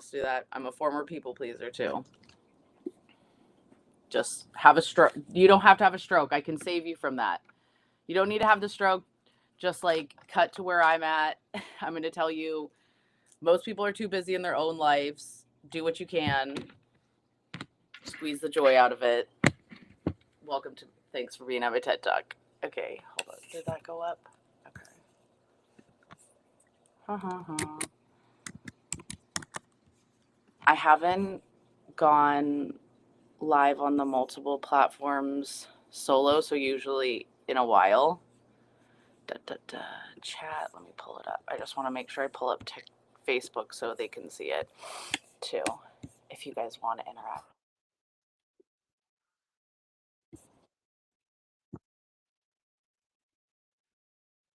else do that. I'm a former people pleaser too. Just have a stroke. You don't have to have a stroke. I can save you from that. You don't need to have the stroke. Just like cut to where I'm at. I'm going to tell you, most people are too busy in their own lives. Do what you can. Squeeze the joy out of it. Welcome to, thanks for being at my TED Talk. Okay, hold on. Did that go up? Okay. I haven't gone live on the multiple platforms solo, so usually in a while. Chat, let me pull it up. I just want to make sure I pull up Facebook so they can see it too, if you guys want to interact.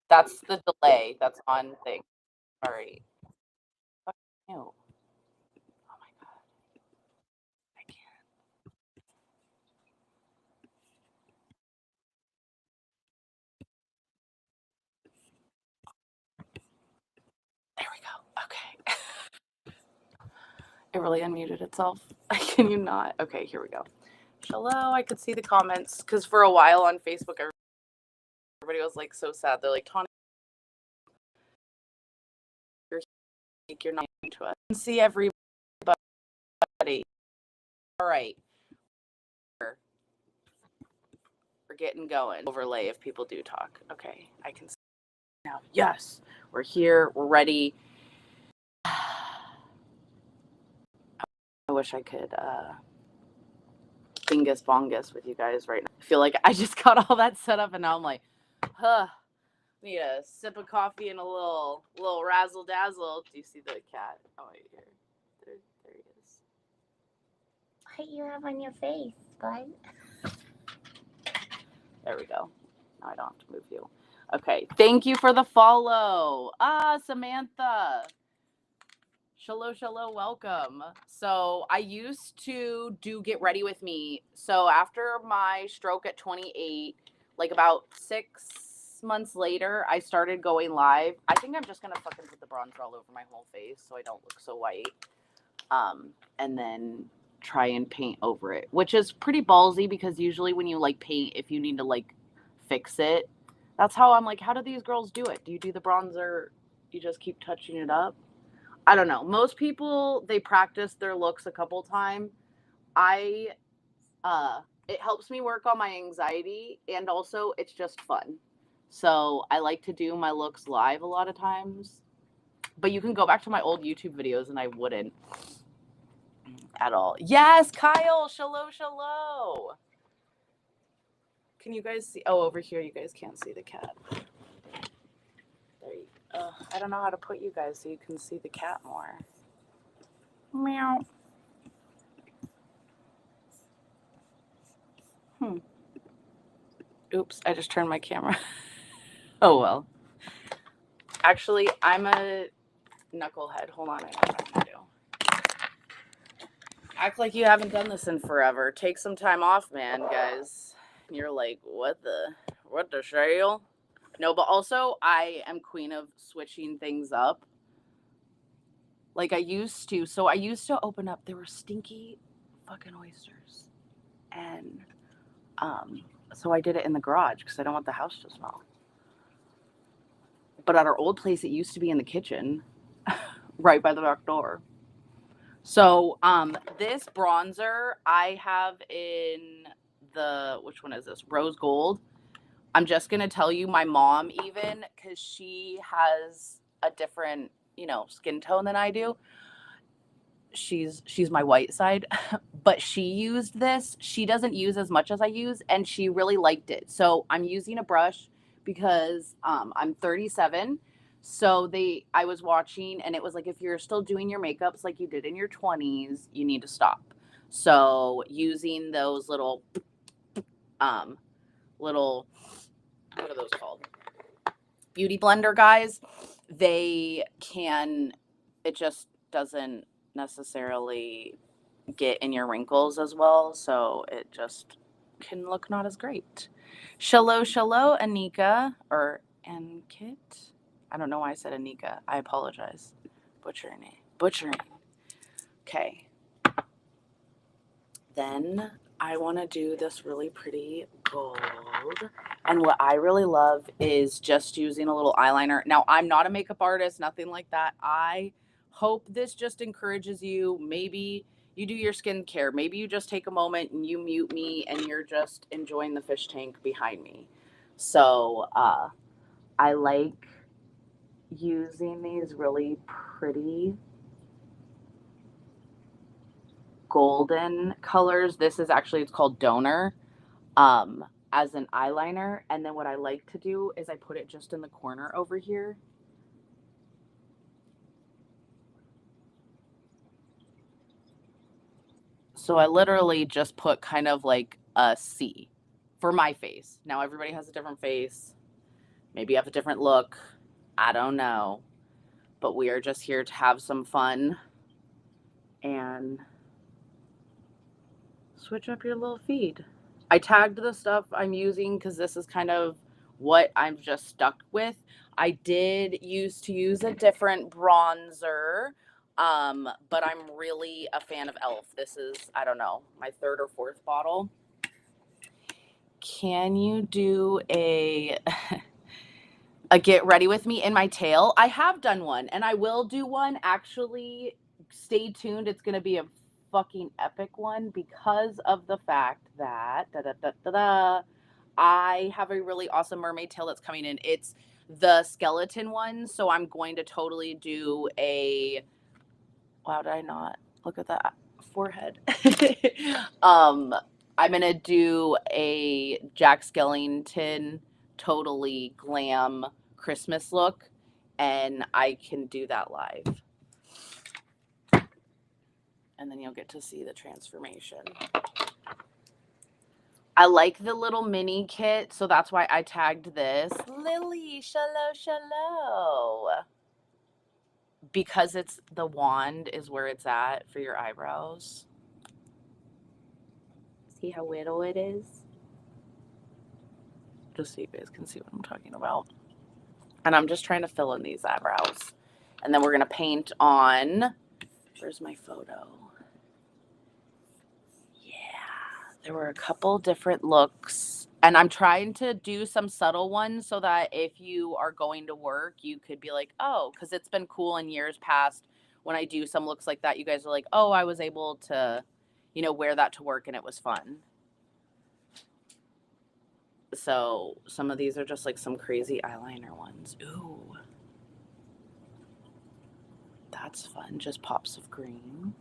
That's the delay that's on thing. All right. Oh my God. I can't. There we go. Okay. It really unmuted itself. Can you not? Okay, here we go. Hello, I could see the comments because for a while on Facebook, everybody was like so sad. They're like, Tawny, you're not into us. I can see everybody. All right. We're getting going. Overlay if people do talk. Okay, I can see now. Yes, we're here. We're ready. I wish I could bingus bongus with you guys right now. I feel like I just got all that set up and now I'm like, need a sip of coffee and a little razzle dazzle. Do you see the cat? Oh, right here. There he is. What you have on your face, bud? There we go. Now I don't have to move you. Okay. Thank you for the follow. Samantha. Shalom, welcome. So I used to do Get Ready With Me. So after my stroke at 28, like about 6 months later, I started going live. I think I'm just going to fucking put the bronzer all over my whole face so I don't look so white. And then try and paint over it, which is pretty ballsy because usually when you like paint, if you need to like fix it, that's how I'm like, how do these girls do it? Do you do the bronzer? You just keep touching it up? I don't know. Most people, they practice their looks a couple times. It helps me work on my anxiety and also it's just fun. So I like to do my looks live a lot of times, but you can go back to my old YouTube videos and I wouldn't at all. Yes, Kyle, shalom. Can you guys see? Oh, over here, you guys can't see the cat. There you go. I don't know how to put you guys so you can see the cat more. Meow. Oops, I just turned my camera. Oh, well. Actually, I'm a knucklehead. Hold on, I know what I'm going to do. Act like you haven't done this in forever. Take some time off, man, guys. You're like, what the shale? No, but also, I am queen of switching things up. Like I used to. So I used to open up, there were stinky fucking oysters. And so I did it in the garage because I don't want the house to smell. But at our old place, it used to be in the kitchen, right by the back door. So this bronzer I have in the, which one is this? Rose gold. I'm just going to tell you, my mom even, because she has a different, skin tone than I do. She's my white side, but she used this. She doesn't use as much as I use, and she really liked it. So I'm using a brush because I'm 37. So I was watching, and it was like, if you're still doing your makeups like you did in your 20s, you need to stop. So using those little, what are those called? Beauty blender guys. It just doesn't necessarily get in your wrinkles as well, so it just can look not as great. Shalom, Anika, or Ankit. I don't know why I said Anika. I apologize. Butchering. Okay. Then I want to do this really pretty gold. And what I really love is just using a little eyeliner. Now, I'm not a makeup artist, nothing like that. I hope this just encourages you. Maybe you do your skincare. Maybe you just take a moment and you mute me and you're just enjoying the fish tank behind me. So I like using these really pretty golden colors. This is actually, it's called Donor, as an eyeliner. And then what I like to do is I put it just in the corner over here. So I literally just put kind of like a C for my face. Now everybody has a different face. Maybe you have a different look. I don't know. But we are just here to have some fun and switch up your little feed. I tagged the stuff I'm using because this is kind of what I'm just stuck with. I did used to use a different bronzer, but I'm really a fan of e.l.f. This is, I don't know, my third or fourth bottle. Can you do a get ready with me in my tail? I have done one and I will do one. Actually, stay tuned. It's going to be a fucking epic one because of the fact that I have a really awesome mermaid tail that's coming in. It's the skeleton one, so I'm going to totally do a, wow, did I not look at that forehead? I'm gonna do a Jack Skellington totally glam Christmas look, and I can do that live. And then you'll get to see the transformation. I like the little mini kit, so that's why I tagged this. Lily, shallow. Because it's the wand is where it's at for your eyebrows. See how little it is? Just so you guys can see what I'm talking about. And I'm just trying to fill in these eyebrows. And then we're going to paint on, where's my photo? Yeah, there were a couple different looks. And I'm trying to do some subtle ones so that if you are going to work, you could be like, oh, because it's been cool in years past when I do some looks like that. You guys are like, oh, I was able to, you know, wear that to work and it was fun. So some of these are just like some crazy eyeliner ones. Ooh, that's fun. Just pops of green.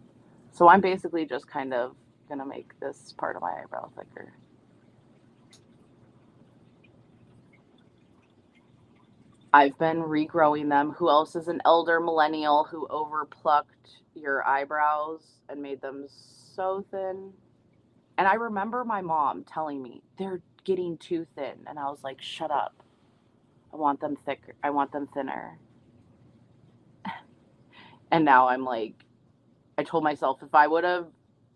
So I'm basically just kind of going to make this part of my eyebrow thicker. I've been regrowing them. Who else is an elder millennial who overplucked your eyebrows and made them so thin? And I remember my mom telling me they're getting too thin. And I was like, shut up. I want them thicker. I want them thinner. And now I'm like, I told myself if I would have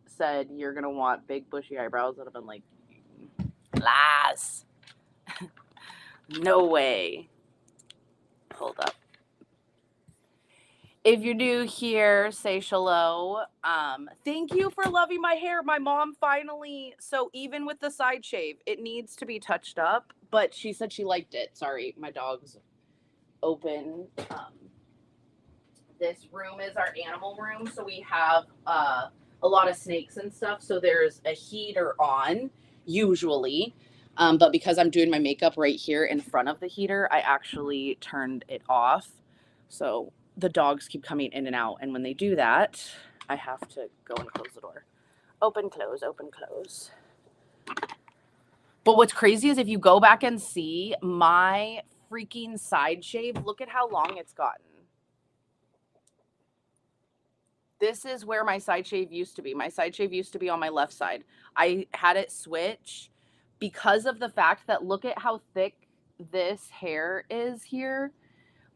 said you're going to want big bushy eyebrows, I would have been like, lies. No way. Hold up. If you're new here, say shalom. Thank you for loving my hair. My mom finally, so even with the side shave, it needs to be touched up, but she said she liked it. Sorry, my dog's open. This room is our animal room, so we have a lot of snakes and stuff, so there's a heater on, usually. But because I'm doing my makeup right here in front of the heater, I actually turned it off. So the dogs keep coming in and out, and when they do that, I have to go and close the door. Open, close, open, close. But what's crazy is if you go back and see my freaking side shave, look at how long it's gotten. This is where my side shave used to be. My side shave used to be on my left side. I had it switch because of the fact that look at how thick this hair is here.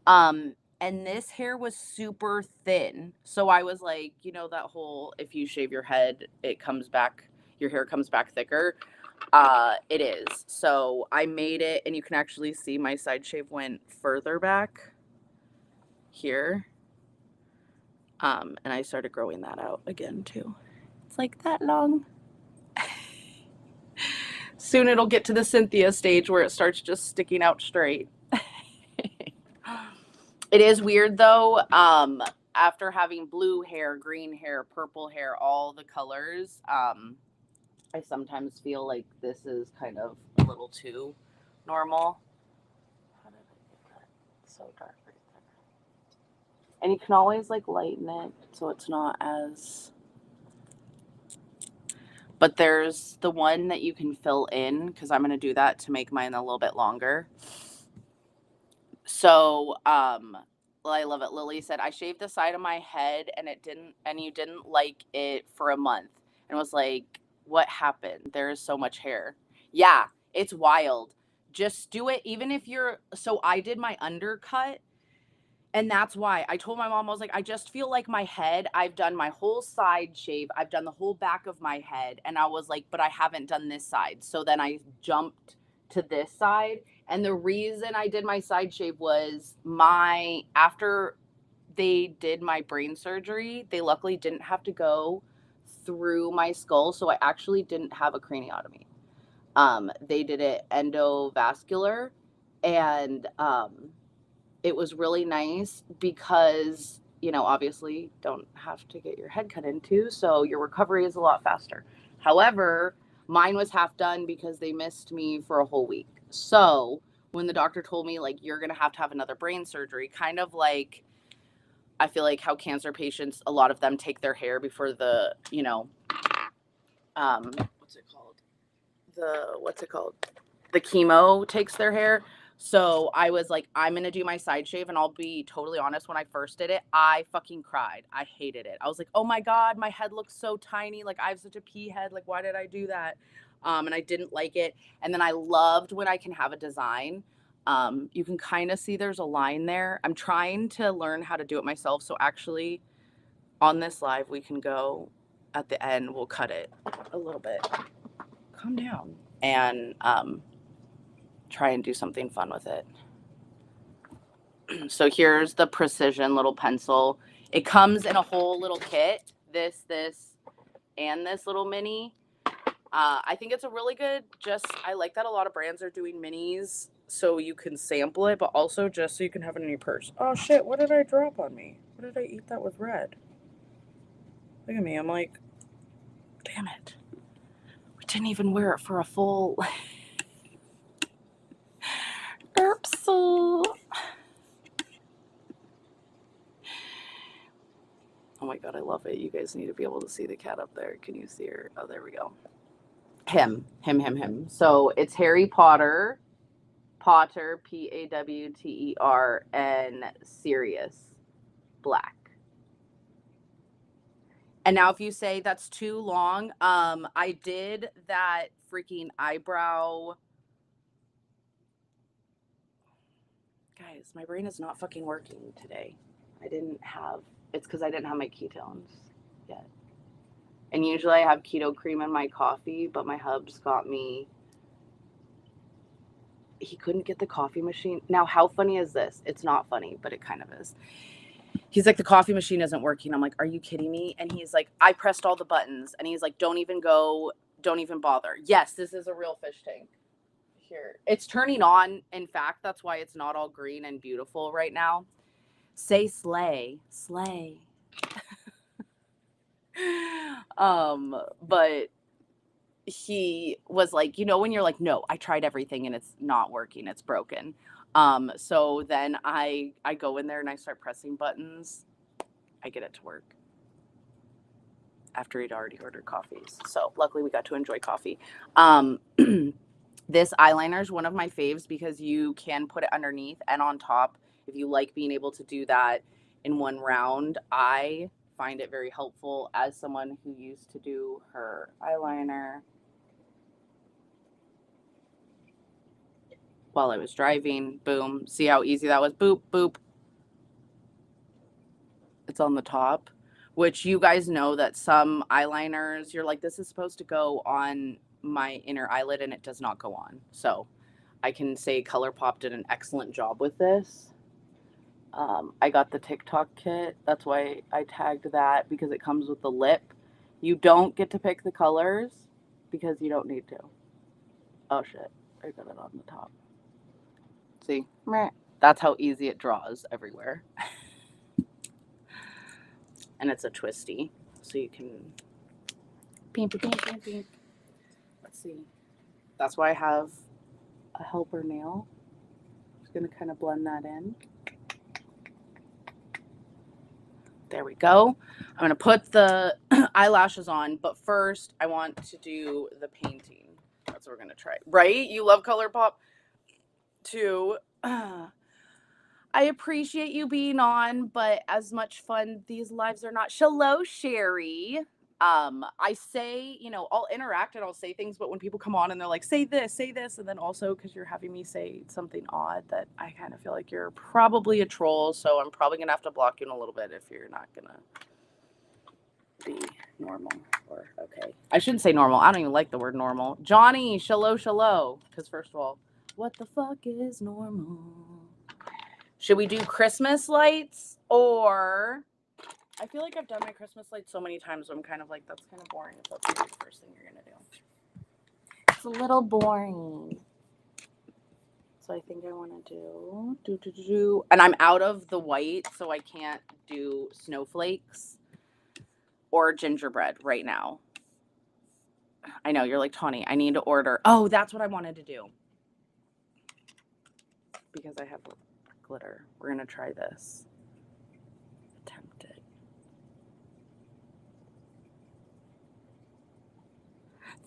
And this hair was super thin. So I was like, you know, that whole, if you shave your head, it comes back, your hair comes back thicker. It is. So I made it, and you can actually see my side shave went further back here. And I started growing that out again too. It's like that long. Soon it'll get to the Cynthia stage where it starts just sticking out straight. It is weird though. After having blue hair, green hair, purple hair, all the colors, I sometimes feel like this is kind of a little too normal. How did I get that so dark right there? And you can always like lighten it so it's not as. But there's the one that you can fill in because I'm going to do that to make mine a little bit longer. So, well, I love it. Lily said, I shaved the side of my head and you didn't like it for a month. And was like, what happened? There is so much hair. Yeah, it's wild. Just do it. Even if so I did my undercut. And that's why I told my mom, I was like, I just feel like my head, I've done my whole side shave. I've done the whole back of my head. And I was like, but I haven't done this side. So then I jumped to this side. And the reason I did my side shave was after they did my brain surgery, they luckily didn't have to go through my skull. So I actually didn't have a craniotomy. They did it endovascular, and it was really nice because, obviously don't have to get your head cut into, so your recovery is a lot faster. However, mine was half done because they missed me for a whole week. So when the doctor told me, like, you're going to have another brain surgery, kind of like, I feel like how cancer patients, a lot of them take their hair before the, what's it called? The chemo takes their hair. So I was like, I'm going to do my side shave. And I'll be totally honest, when I first did it, I fucking cried. I hated it. I was like, oh my God, my head looks so tiny. Like, I have such a pea head. Like, why did I do that? And I didn't like it. And then I loved when I can have a design. You can kind of see there's a line there. I'm trying to learn how to do it myself. So actually on this live, we can go at the end, we'll cut it a little bit. Calm down. And try and do something fun with it. So here's the precision little pencil. It comes in a whole little kit, this, and this little mini. I think it's a really good, I like that a lot of brands are doing minis so you can sample it, but also just so you can have it in your purse. Oh shit, what did I drop on me? What did I eat that was red? Look at me, I'm like, damn it. We didn't even wear it for a full... Oops. Oh my God, I love it. You guys need to be able to see the cat up there. Can you see her? Oh, there we go. Him. So it's Harry Potter, Pawter, and Sirius Black. And now if you say that's too long, I did that freaking eyebrow. Guys, my brain is not fucking working today. It's because I didn't have my ketones yet. And usually I have keto cream in my coffee, but my hub's got me. He couldn't get the coffee machine. Now, how funny is this? It's not funny, but it kind of is. He's like, the coffee machine isn't working. I'm like, are you kidding me? And he's like, I pressed all the buttons. And he's like, don't even bother. Yes, this is a real fish tank. Here. It's turning on. In fact, that's why it's not all green and beautiful right now. Say slay. But he was like, when you're like, no, I tried everything and it's not working, it's broken. So then I go in there and I start pressing buttons. I get it to work after he'd already ordered coffees. So luckily we got to enjoy coffee. This eyeliner is one of my faves because you can put it underneath and on top if you like being able to do that in one round. I find it very helpful as someone who used to do her eyeliner while I was driving. Boom. See how easy that was? Boop, boop. It's on the top, which you guys know that some eyeliners, you're like, this is supposed to go on my inner eyelid, and it does not go on. So I can say ColourPop did an excellent job with this. I got the TikTok kit. That's why I tagged that, because it comes with the lip. You don't get to pick the colors because you don't need to. Oh shit, I got it on the top. See? Meh. That's how easy it draws everywhere. And it's a twisty, so you can pink. Let's see. That's why I have a helper nail. Just gonna kind of blend that in. There we go. I'm gonna put the eyelashes on, but first I want to do the painting. That's what we're gonna try. Right? You love ColourPop too. I appreciate you being on, but as much fun these lives are not. Hello, Sherry. I say, I'll interact and I'll say things, but when people come on and they're like, say this, and then also because you're having me say something odd, that I kind of feel like you're probably a troll, so I'm probably gonna have to block you in a little bit if you're not gonna be normal. Or okay, I shouldn't say normal. I don't even like the word normal. Johnny, shallow, because first of all, what the fuck is normal? Should we do Christmas lights, or I feel like I've done my Christmas lights so many times, so I'm kind of like, that's kind of boring if that's the first thing you're going to do. It's a little boring. So I think I want to do. And I'm out of the white, so I can't do snowflakes or gingerbread right now. I know, you're like, Tawny, I need to order. Oh, that's what I wanted to do. Because I have glitter. We're going to try this. Attempt it.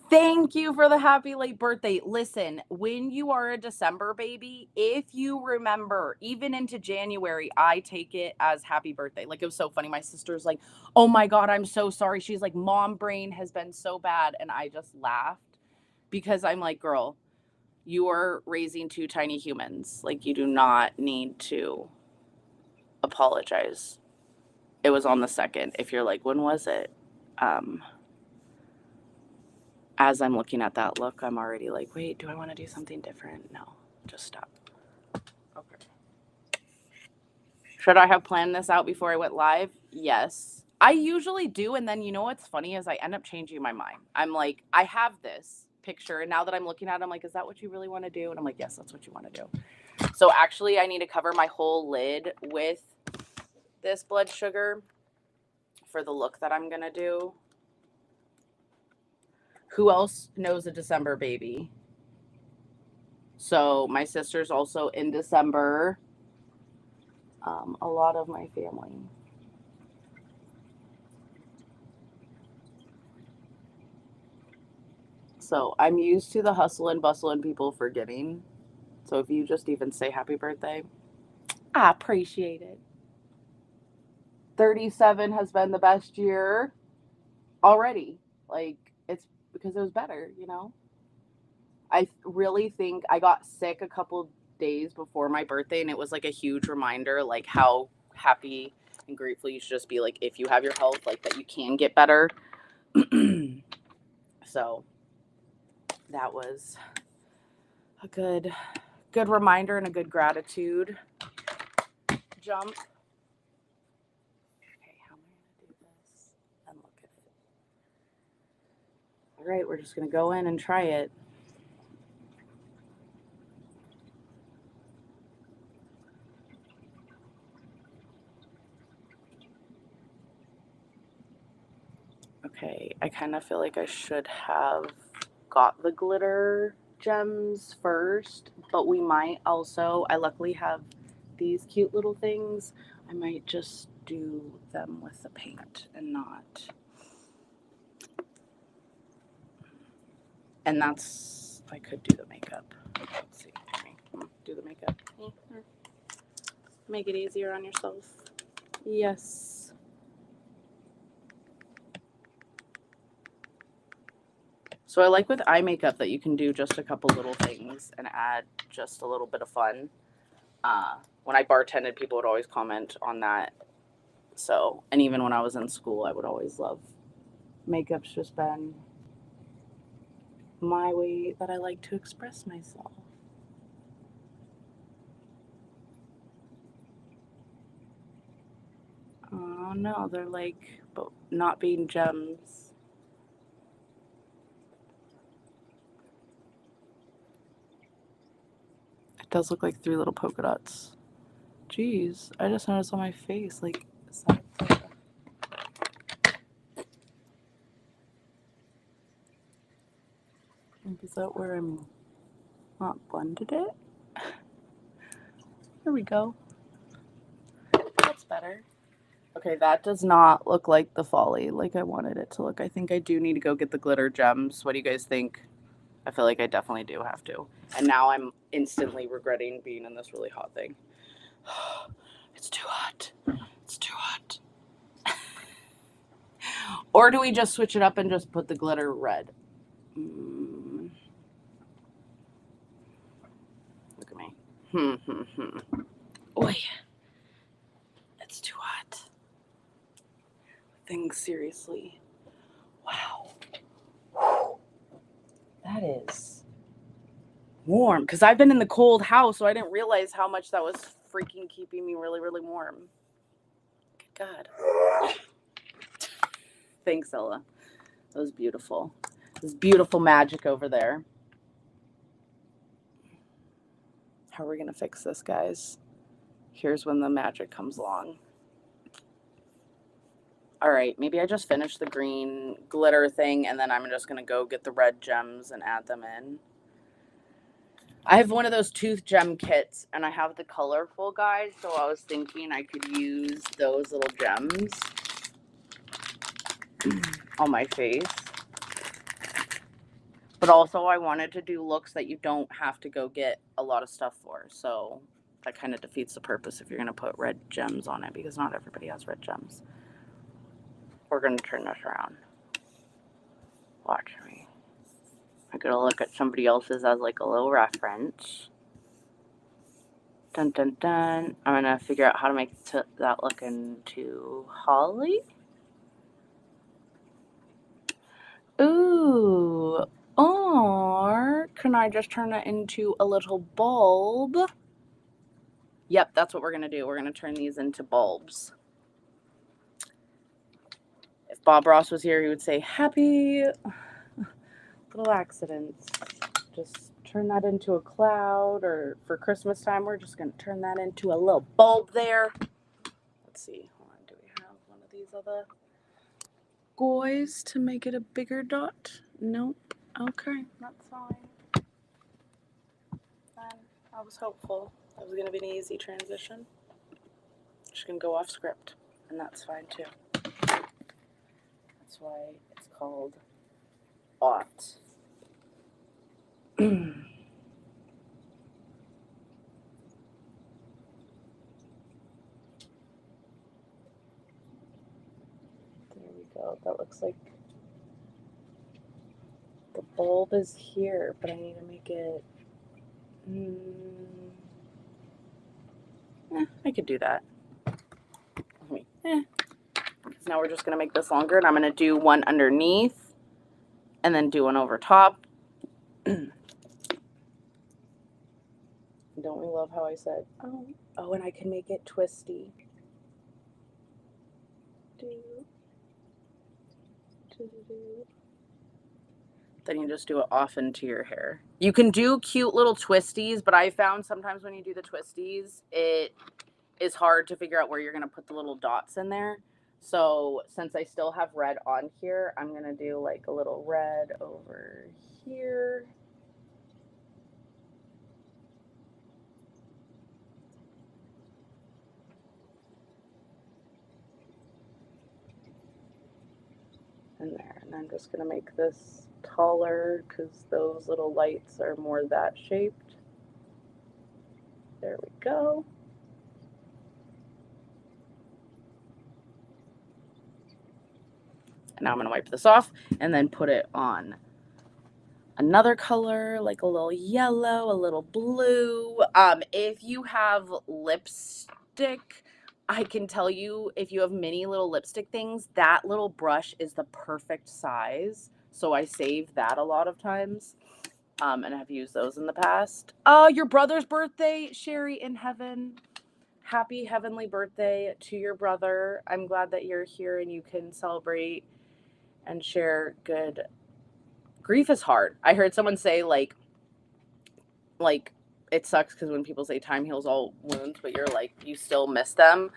Thank you for the happy late birthday. Listen, when you are a December baby, if you remember, even into January, I take it as happy birthday. Like, it was so funny. My sister's like, oh my God, I'm so sorry. She's like, mom brain has been so bad. And I just laughed because I'm like, girl, you are raising two tiny humans. Like, you do not need to apologize. It was on the 2nd. If you're like, when was it? As I'm looking at that look, I'm already like, wait, do I want to do something different? No, just stop. Okay. Should I have planned this out before I went live? Yes. I usually do. And then, what's funny is I end up changing my mind. I'm like, I have this picture. And now that I'm looking at it, I'm like, is that what you really want to do? And I'm like, yes, that's what you want to do. So actually, I need to cover my whole lid with this blood sugar for the look that I'm going to do. Who else knows a December baby? So my sister's also in December. A lot of my family. So I'm used to the hustle and bustle and people forgetting. So if you just even say happy birthday, I appreciate it. 37 has been the best year already. Like, it's because it was better, I really think I got sick a couple days before my birthday, and it was like a huge reminder, like, how happy and grateful you should just be, like, if you have your health, like, that you can get better. So that was a good reminder and a good gratitude jump. Okay, how am I going to do this and look at it? All right, we're just going to go in and try it. Okay, I kind of feel like I should have got the glitter gems first, but we might also, I luckily have these cute little things. I might just do them with the paint and not. And that's, I could do the makeup. Let's see, do the makeup. Make it easier on yourself. Yes. So I like with eye makeup that you can do just a couple little things and add just a little bit of fun. When I bartended, people would always comment on that. So, and even when I was in school, I would always love makeup's just been my way that I like to express myself. Oh no, they're like, but not being gems. It does look like 3 little polka dots. Jeez, I just noticed on my face, like, is that is that where I'm not blended it? There we go. That's better. Okay, that does not look like the folly like I wanted it to look. I think I do need to go get the glitter gems. What do you guys think? I feel like I definitely do have to. And now I'm instantly regretting being in this really hot thing. It's too hot. It's too hot. Or do we just switch it up and just put the glitter red? Look at me. Oy. It's too hot. Things seriously. Wow. Whew. That is warm. Because I've been in the cold house, so I didn't realize how much that was freaking keeping me really, really warm. Good God. Thanks, Ella. That was beautiful. There's beautiful magic over there. How are we going to fix this, guys? Here's when the magic comes along. All right, maybe I just finished the green glitter thing, and then I'm just going to go get the red gems and add them in. I have one of those tooth gem kits, and I have the colorful guys, so I was thinking I could use those little gems on my face. But also I wanted to do looks that you don't have to go get a lot of stuff for, so that kind of defeats the purpose if you're going to put red gems on it, because not everybody has red gems. We're going to turn this around. Watch me. I'm going to look at somebody else's as like a little reference. Dun dun dun. I'm going to figure out how to make that look into Holly. Ooh. Or can I just turn it into a little bulb? Yep, that's what we're going to do. We're going to turn these into bulbs. If Bob Ross was here, he would say, happy little accidents. Just turn that into a cloud, or for Christmas time, we're just going to turn that into a little bulb there. Let's see. Hold on. Do we have one of these other guys to make it a bigger dot? Nope. Okay, that's fine. Then I was hopeful that was going to be an easy transition. Just going to go off script, and that's fine too. That's why it's called Ought. There we go. That looks like the bulb is here, but I need to make it. I could do that. Now we're just going to make this longer, and I'm going to do one underneath and then do one over top. Don't we love how I said, oh, and I can make it twisty. Then you just do it off into your hair. You can do cute little twisties, but I found sometimes when you do the twisties, it is hard to figure out where you're going to put the little dots in there. So since I still have red on here, I'm going to do like a little red over here. And there. And I'm just going to make this taller because those little lights are more that shaped. There we go. And now I'm going to wipe this off and then put it on another color, like a little yellow, a little blue. If you have lipstick, I can tell you, if you have mini little lipstick things, that little brush is the perfect size. So I save that a lot of times, and have used those in the past. Oh, your brother's birthday, Sherry in heaven. happy heavenly birthday to your brother. I'm glad that you're here and you can celebrate and share good. Grief is hard. I heard someone say like it sucks because when people say time heals all wounds, but you're like you still miss them.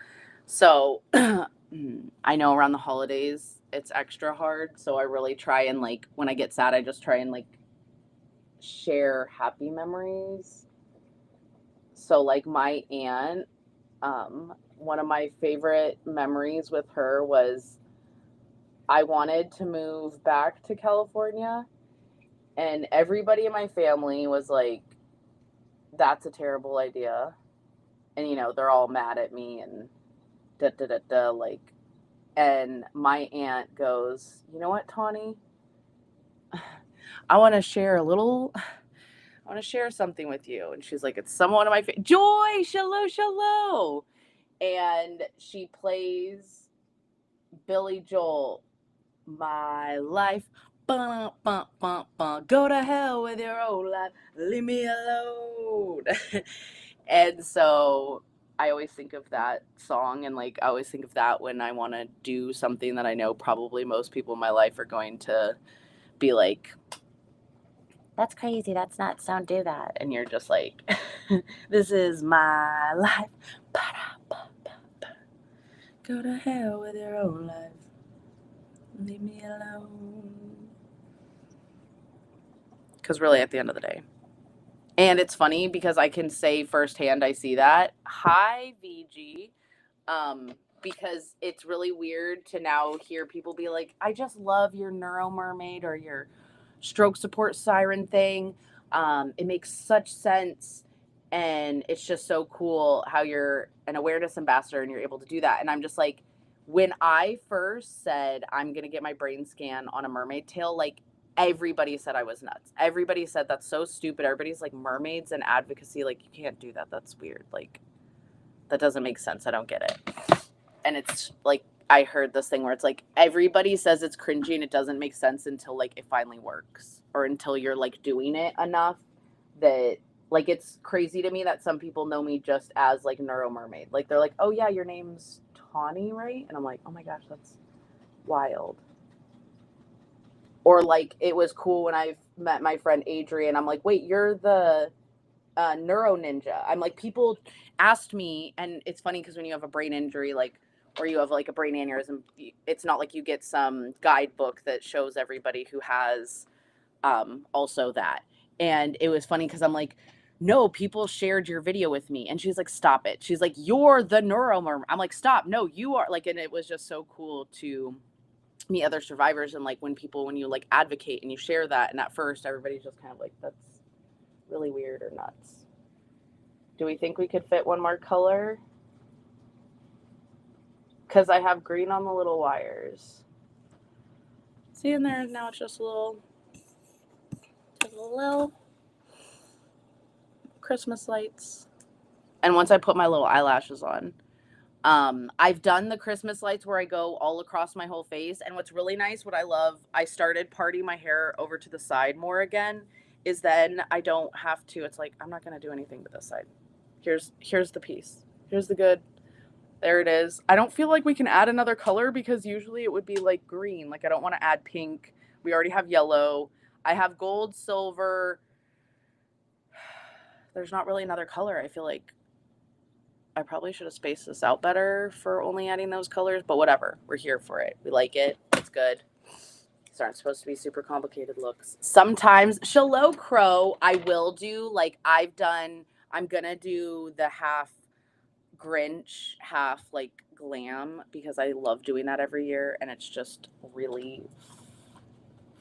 So I know around the holidays it's extra hard. So I really try and like when I get sad, I just try and like share happy memories. So like my aunt, one of my favorite memories with her was I wanted to move back to California, and everybody in my family was like, that's a terrible idea. And, you know, they're all mad at me and da da da da. Like, and my aunt goes, you know what, Tawny? I want to share a little. I want to share something with you. And she's like, it's someone of my Joy, shallow, shallow. And she plays Billy Joel, my life. Bum, bum, bum, bum. Go to hell with your old life. Leave me alone. And so I always think of that song, and like I always think of that when I want to do something that I know probably most people in my life are going to be like, That's crazy. That's nuts. Don't do that. and you're just like, this is my life. Go to hell with your own life. Leave me alone. Because really, at the end of the day. And it's funny because I can say firsthand, I see that. Hi, VG. Because it's really weird to now hear people be like, I just love your Neuro Mermaid or your stroke support siren thing. It makes such sense. And it's just so cool how you're an awareness ambassador and you're able to do that. And I'm just like, when I first said I'm going to get my brain scan on a mermaid tail, like everybody said I was nuts. Everybody said that's so stupid. Everybody's like mermaids and advocacy. Like, you can't do that. That's weird. Like, that doesn't make sense. I don't get it. And it's like, I heard this thing where it's like everybody says it's cringy and it doesn't make sense until like it finally works or until you're like doing it enough that like it's crazy to me that some people know me just as like Neuro Mermaid. Like they're like, oh yeah, your name's Tawny, right? And I'm like, oh my gosh, that's wild. Or like it was cool when I met my friend Adrian. I'm like, wait, you're the neuro ninja. I'm like, people asked me, and it's funny because when you have a brain injury, like, or you have like a brain aneurysm, it's not like you get some guidebook that shows everybody who has also that. And it was funny because I'm like, no, people shared your video with me. And she's like, stop it. She's like, you're the neuro. I'm like, stop. No, you are. Like, and it was just so cool to meet other survivors. And like when you like advocate and you share that, and at first everybody's just kind of like, that's really weird or nuts. Do we think we could fit one more color? Because I have green on the little wires. See in there now, it's just a little Christmas lights. And once I put my little eyelashes on, I've done the Christmas lights where I go all across my whole face. And what's really nice, what I love, I started parting my hair over to the side more again, is then I don't have to, it's like, I'm not going to do anything but this side. Here's the piece. Here's the good. There it is. I don't feel like we can add another color because usually it would be like green. Like I don't want to add pink. We already have yellow. I have gold, silver. There's not really another color. I feel like I probably should have spaced this out better for only adding those colors, but whatever. We're here for it. We like it. It's good. These aren't supposed to be super complicated looks. Sometimes, Shallow Crow, I will do, like I'm going to do the half Grinch, half like glam because I love doing that every year and it's just really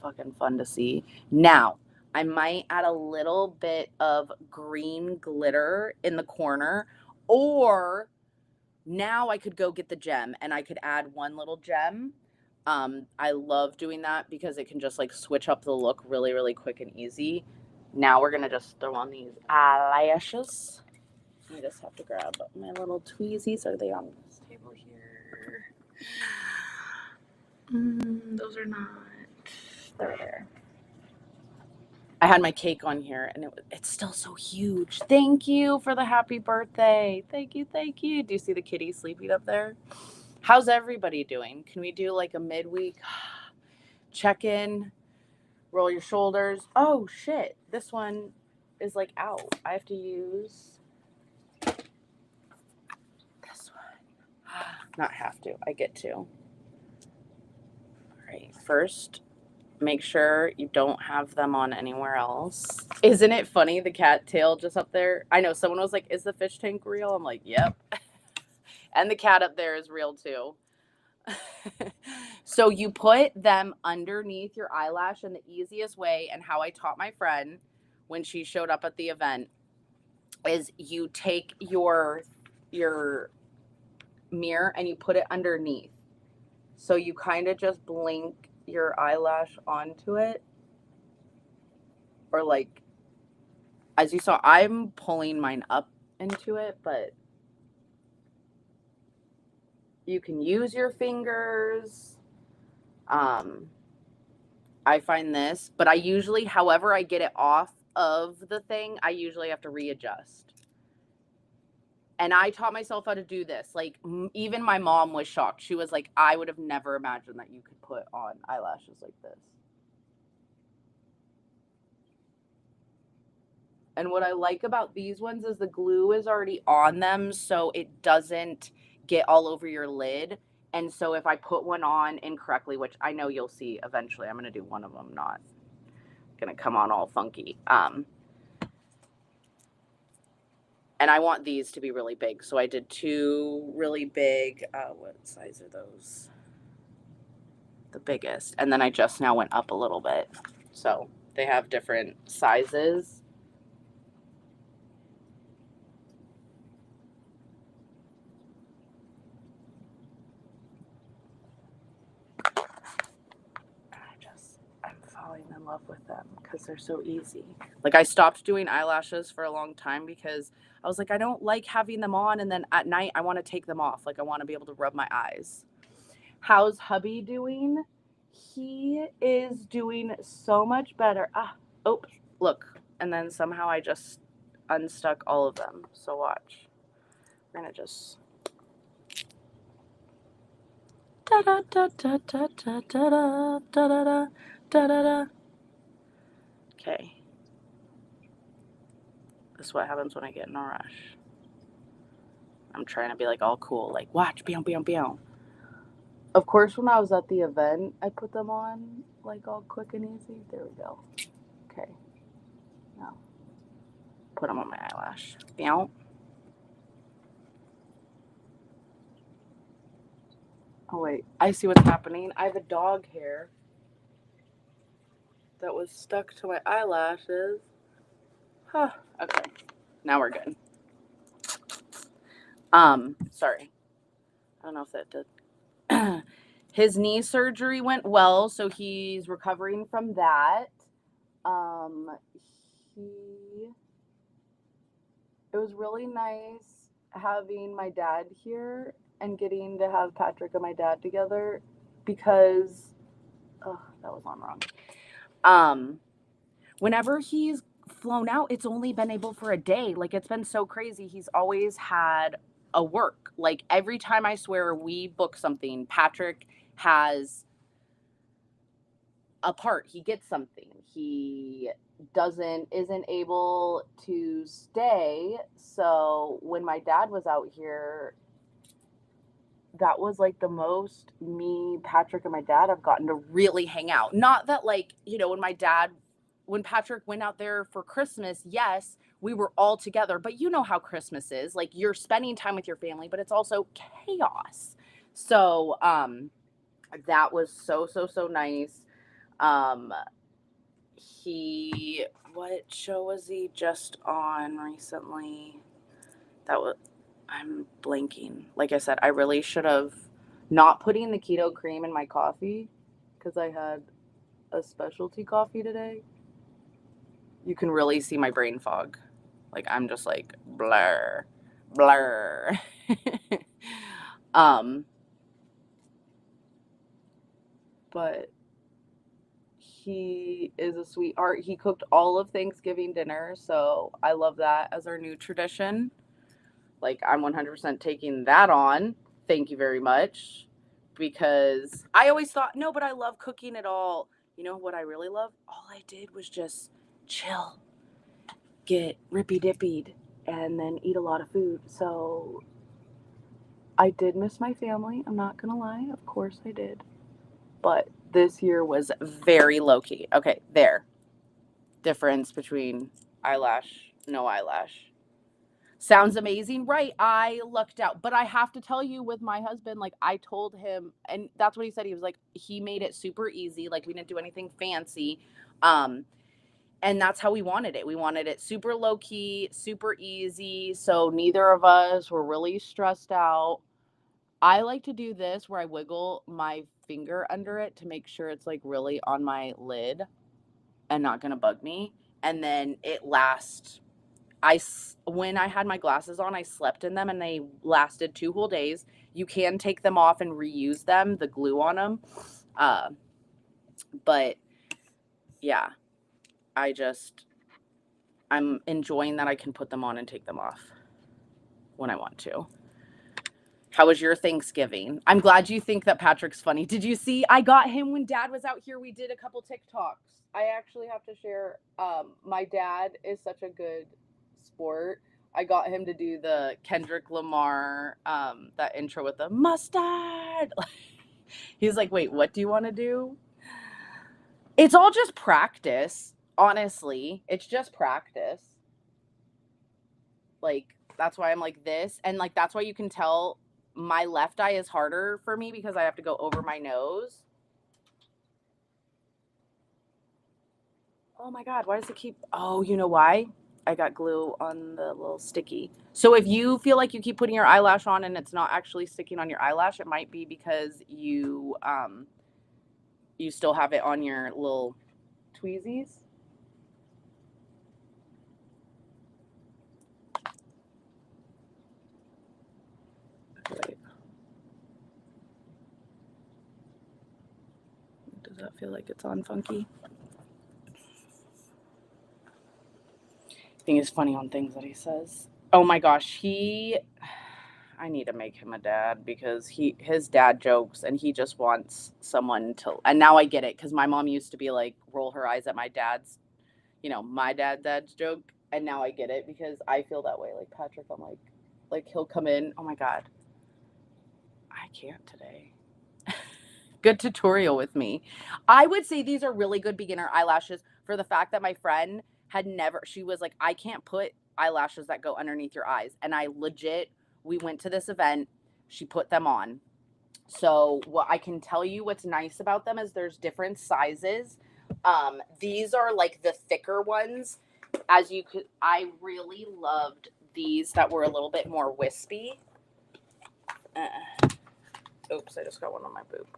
fucking fun to see. Now, I might add a little bit of green glitter in the corner, or now I could go get the gem and I could add one little gem. I love doing that because it can just like switch up the look really, really quick and easy. Now we're going to just throw on these eyelashes. I just have to grab my little tweezies. Are they on this table here? Those are not. They're there. I had my cake on here and it's still so huge. Thank you for the happy birthday. Thank you. Thank you. Do you see the kitty sleeping up there? How's everybody doing? Can we do like a midweek check in? Roll your shoulders. Oh shit. This one is like out. I have to use this one. Not have to. I get to. All right. First, make sure you don't have them on anywhere else. Isn't it funny, the cat tail just up there? I know someone was like, is the fish tank real? I'm like, yep. And the cat up there is real too. So you put them underneath your eyelash, and the easiest way, and how I taught my friend when she showed up at the event, is you take your mirror and you put it underneath. So you kind of just blink your eyelash onto it, or like, as you saw, I'm pulling mine up into it, but you can use your fingers. I find this, but I usually, however I get it off of the thing, I usually have to readjust. And I taught myself how to do this. Like, even my mom was shocked. She was like, I would have never imagined that you could put on eyelashes like this. And what I like about these ones is the glue is already on them, so it doesn't get all over your lid. And so if I put one on incorrectly, which I know you'll see eventually, I'm going to do one of them, not going to come on all funky. And I want these to be really big. So I did 2 really big, what size are those? The biggest. And then I just now went up a little bit. So they have different sizes. I'm falling in love with them because they're so easy. Like, I stopped doing eyelashes for a long time because I was like, I don't like having them on, and then at night I want to take them off. Like, I want to be able to rub my eyes. How's hubby doing? He is doing so much better. Oh, look. And then somehow I just unstuck all of them. So watch. We're gonna just da da da da da da da da da da da da. Okay. This is what happens when I get in a rush. I'm trying to be like all cool, like watch, bam, bam, bam. Of course, when I was at the event, I put them on like all quick and easy. There we go. Okay. Now, put them on my eyelash. Bam. Oh wait, I see what's happening. I have a dog hair that was stuck to my eyelashes. Huh. Okay. Now we're good. Sorry. I don't know if that did. His knee surgery went well, so he's recovering from that. He It was really nice having my dad here and getting to have Patrick and my dad together because that was on wrong. Whenever he's flown out, it's only been able for a day. Like, it's been so crazy. He's always had a work. Like, every time I swear we book something, Patrick has a part. He gets something. He isn't able to stay. So when my dad was out here, that was like the most me, Patrick, and my dad have gotten to really hang out. Not that, like, when Patrick went out there for Christmas, yes, we were all together, but you know how Christmas is. Like, you're spending time with your family, but it's also chaos. So that was so, so, so nice. What show was he just on recently? I'm blanking. Like I said, I really should have not putting the keto cream in my coffee because I had a specialty coffee today. You can really see my brain fog. Like, I'm just like blur, blur. But He is a sweetheart. He cooked all of Thanksgiving dinner, so I love that as our new tradition. Like, I'm 100% taking that on. Thank you very much. Because I always thought, no, but I love cooking it all. You know what I really love? All I did was just chill, get rippy dippied, and then eat a lot of food. So I did miss my family. I'm not going to lie. Of course I did. But this year was very low key. Okay, there. Difference between eyelash, no eyelash. Sounds amazing, right? I lucked out. But I have to tell you, with my husband, like, I told him, and that's what he said. He was like, he made it super easy. Like, we didn't do anything fancy. Um, and that's how we wanted it. We wanted it super low key, super easy. So neither of us were really stressed out. I like to do this where I wiggle my finger under it to make sure it's like really on my lid and not gonna bug me. And then it lasts. When I had my glasses on, I slept in them and they lasted 2 whole days. You can take them off and reuse them, the glue on them. But yeah, I'm enjoying that I can put them on and take them off when I want to. How was your Thanksgiving? I'm glad you think that Patrick's funny. Did you see? I got him when Dad was out here. We did a couple TikToks. I actually have to share. My dad is such a good sport. I got him to do the Kendrick Lamar, that intro with the mustard. He's like, wait, what do you want to do? It's all just practice, honestly. It's just practice. Like, that's why I'm like this. And like, that's why you can tell my left eye is harder for me because I have to go over my nose. Oh my God, why does it keep, oh, you know why? I got glue on the little sticky. So if you feel like you keep putting your eyelash on and it's not actually sticking on your eyelash, it might be because you still have it on your little tweezies. Wait. Does that feel like it's on funky? I think it's funny on things that he says. Oh my gosh, I need to make him a dad because his dad jokes and he just wants someone to, and now I get it because my mom used to be like roll her eyes at my dad's, my dad's joke, and now I get it because I feel that way. Like Patrick, I'm like he'll come in. Oh my God, I can't today. Good tutorial with me. I would say these are really good beginner eyelashes for the fact that my friend she was like, I can't put eyelashes that go underneath your eyes. And we went to this event, she put them on. So what I can tell you what's nice about them is there's different sizes. These are like the thicker ones. I really loved these that were a little bit more wispy. Oops, I just got one on my boob.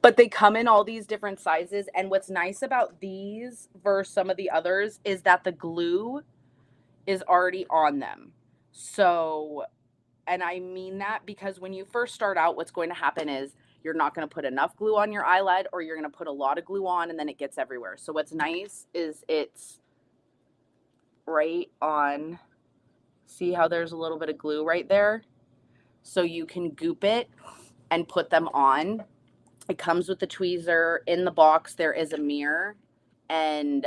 But they come in all these different sizes. And what's nice about these versus some of the others is that the glue is already on them. So, and I mean that because when you first start out, what's going to happen is you're not going to put enough glue on your eyelid, or you're going to put a lot of glue on and then it gets everywhere. So what's nice is it's right on. See how there's a little bit of glue right there? So you can goop it and put them on. It comes with the tweezer. In the box, there is a mirror. And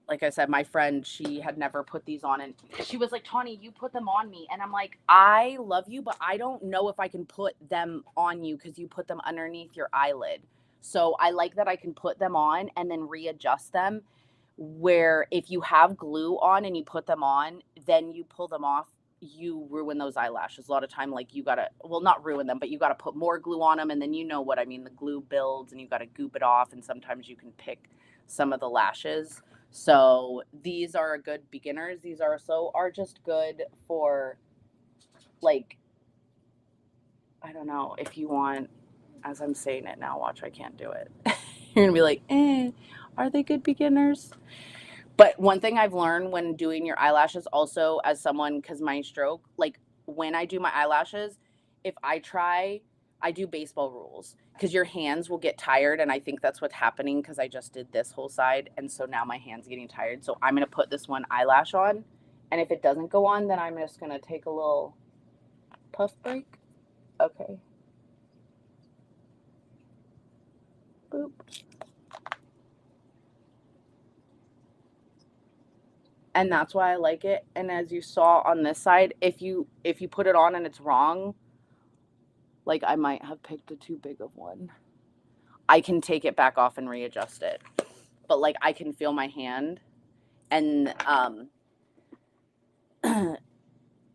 like I said, my friend, she had never put these on. And she was like, Tawny, you put them on me. And I'm like, I love you, but I don't know if I can put them on you because you put them underneath your eyelid. So I like that I can put them on and then readjust them. Where if you have glue on and you put them on, then you pull them off, you ruin those eyelashes. A lot of time, like you gotta, well, not ruin them, but you gotta put more glue on them, and then you know what I mean. The glue builds, and you gotta goop it off, and sometimes you can pick some of the lashes. So these are good beginners. These are just good for, like, I don't know if you want. As I'm saying it now, watch, I can't do it. You're gonna be like, are they good beginners? But one thing I've learned when doing your eyelashes also, as someone, because my stroke, like when I do my eyelashes, if I try I do baseball rules because your hands will get tired. And I think that's what's happening because I just did this whole side. And so now my hand's getting tired. So I'm going to put this one eyelash on. And if it doesn't go on, then I'm just going to take a little puff break. Okay. Boop. And that's why I like it. And as you saw on this side, if you put it on and it's wrong, like I might have picked a too big of one, I can take it back off and readjust it. But like I can feel my hand. And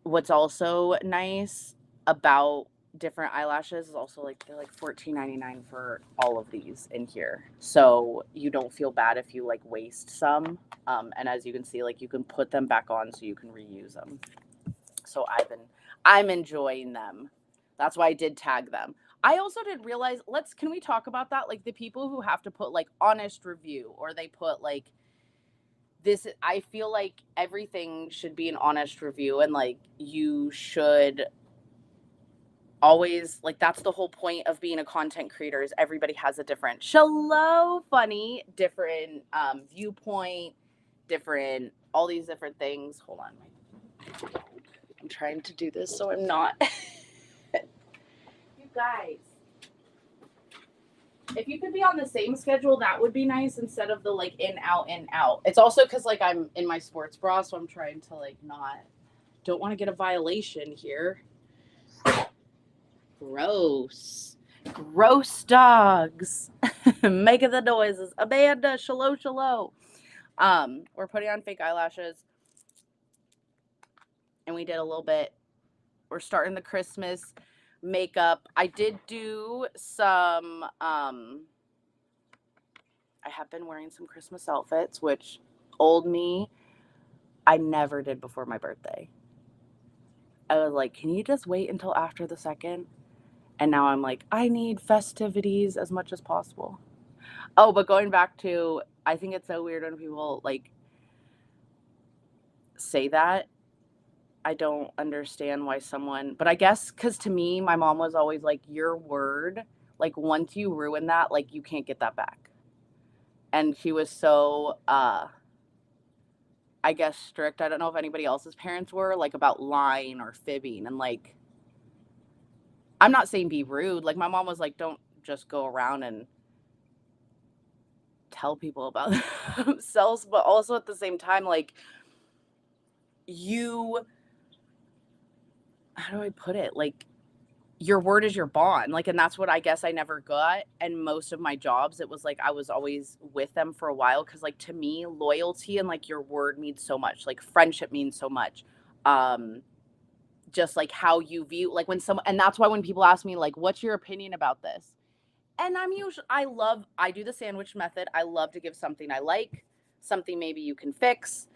what's also nice about different eyelashes is also like they're like $14.99 for all of these in here, so you don't feel bad if you like waste some. And as you can see, like you can put them back on so you can reuse them. So I'm enjoying them. That's why I did tag them. I also didn't realize, can we talk about that, like the people who have to put like honest review, or they put like this. I feel like everything should be an honest review, and like you should always, like, that's the whole point of being a content creator, is everybody has a different funny, different viewpoint, different, all these different things. Hold on, I'm trying to do this so I'm not you guys, if you could be on the same schedule, that would be nice, instead of the like in out. It's also because like I'm in my sports bra, so I'm trying to like don't want to get a violation here. Gross dogs making the noises. Amanda, shallow. We're putting on fake eyelashes, and we did a little bit. We're starting the Christmas makeup. I did do some I have been wearing some Christmas outfits, which old me, I never did before my birthday. I was like, can you just wait until after the 2nd? And now I'm like, I need festivities as much as possible. Oh, but going back to, I think it's so weird when people like say that. I don't understand why someone, but I guess because to me, my mom was always like, your word, like once you ruin that, like you can't get that back. And she was so, I guess, strict. I don't know if anybody else's parents were like about lying or fibbing. And like, I'm not saying be rude. Like my mom was like, don't just go around and tell people about themselves, but also at the same time, like how do I put it? Like your word is your bond. Like, and that's what I guess I never got. And most of my jobs, it was like I was always with them for a while. Cause like to me, loyalty and like your word means so much. Like friendship means so much. Just like how you view, like when someone, and that's why when people ask me, like, what's your opinion about this? And I do the sandwich method. I love to give something I like, something maybe you can fix.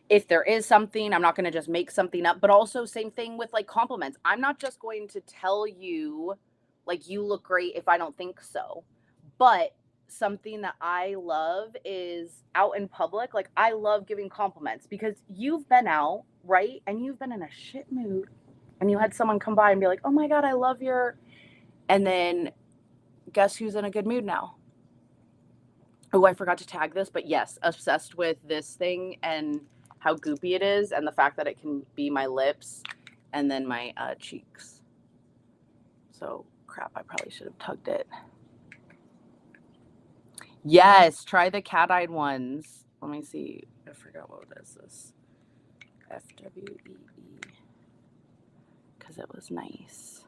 If there is something, I'm not going to just make something up, but also same thing with like compliments. I'm not just going to tell you like you look great if I don't think so. But something that I love is out in public. Like I love giving compliments because you've been out, right? And you've been in a shit mood and you had someone come by and be like, "Oh my God, I love your," and then guess who's in a good mood now? Oh, I forgot to tag this, but yes, obsessed with this thing and how goopy it is, and the fact that it can be my lips and then my cheeks. So crap, I probably should have tugged it. Yes, try the cat-eyed ones. Let me see. I forgot what is this. FWEE. Because it was nice.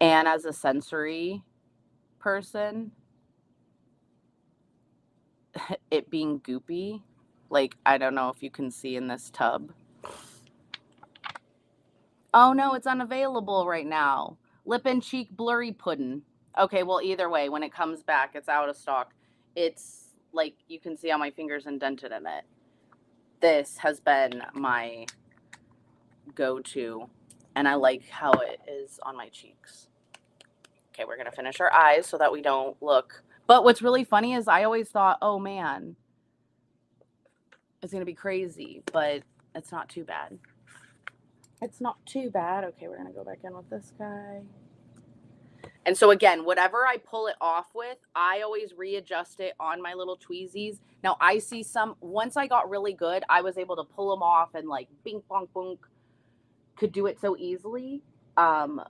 And as a sensory person, it being goopy, like I don't know if you can see in this tub. Oh no, it's unavailable right now. Lip and cheek blurry pudding. Okay, well either way, when it comes back, it's out of stock. It's like you can see how my fingers indented in it. This has been my go-to, and I like how it is on my cheeks. Okay, we're gonna finish our eyes so that we don't look. But what's really funny is I always thought, oh man, it's gonna be crazy, but it's not too bad. It's not too bad. Okay, we're gonna go back in with this guy. And so again, whatever I pull it off with, I always readjust it on my little tweezies. Now I see some, once I got really good, I was able to pull them off and like bing bonk bonk, could do it so easily. Um,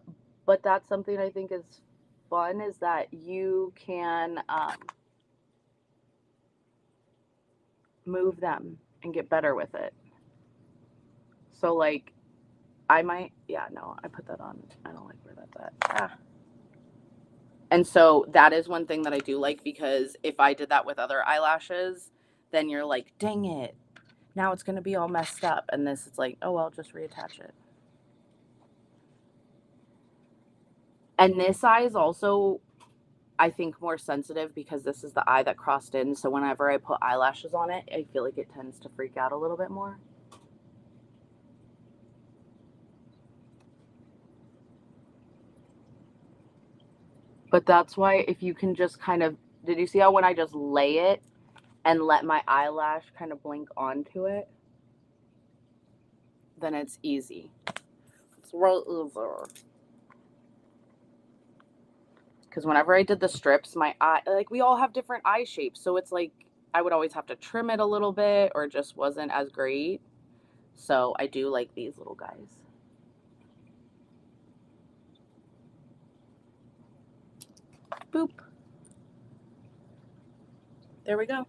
but that's something I think is fun, is that you can move them and get better with it. So like I might, yeah, no, I put that on. I don't like where that's at. Ah. And so that is one thing that I do like, because if I did that with other eyelashes, then you're like, dang it, now it's going to be all messed up. And this is like, oh, well, just reattach it. And this eye is also, I think, more sensitive because this is the eye that crossed in. So whenever I put eyelashes on it, I feel like it tends to freak out a little bit more. But that's why if you can just kind of, did you see how when I just lay it and let my eyelash kind of blink onto it, then it's easy. Let's roll over. Because whenever I did the strips, my eye, like we all have different eye shapes. So it's like I would always have to trim it a little bit, or it just wasn't as great. So I do like these little guys. Boop. There we go.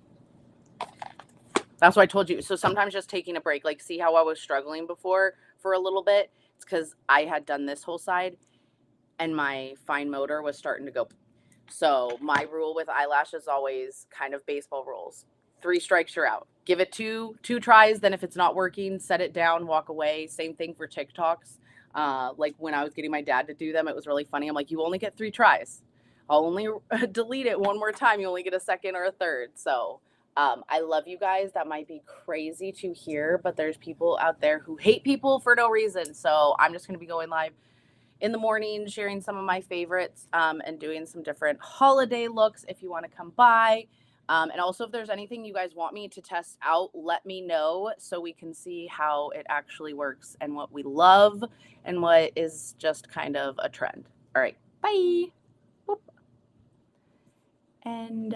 That's what I told you. So sometimes just taking a break, like see how I was struggling before for a little bit? It's because I had done this whole side and my fine motor was starting to go. So my rule with eyelash is always kind of baseball rules. 3 strikes, you're out. Give it two tries. Then if it's not working, set it down, walk away. Same thing for TikToks. Like when I was getting my dad to do them, it was really funny. I'm like, you only get 3 tries. I'll only delete it one more time. You only get a second or a third. So I love you guys. That might be crazy to hear, but there's people out there who hate people for no reason. So I'm just going to be going live in the morning, sharing some of my favorites and doing some different holiday looks if you want to come by. And also, if there's anything you guys want me to test out, let me know so we can see how it actually works and what we love and what is just kind of a trend. All right, bye. Boop. And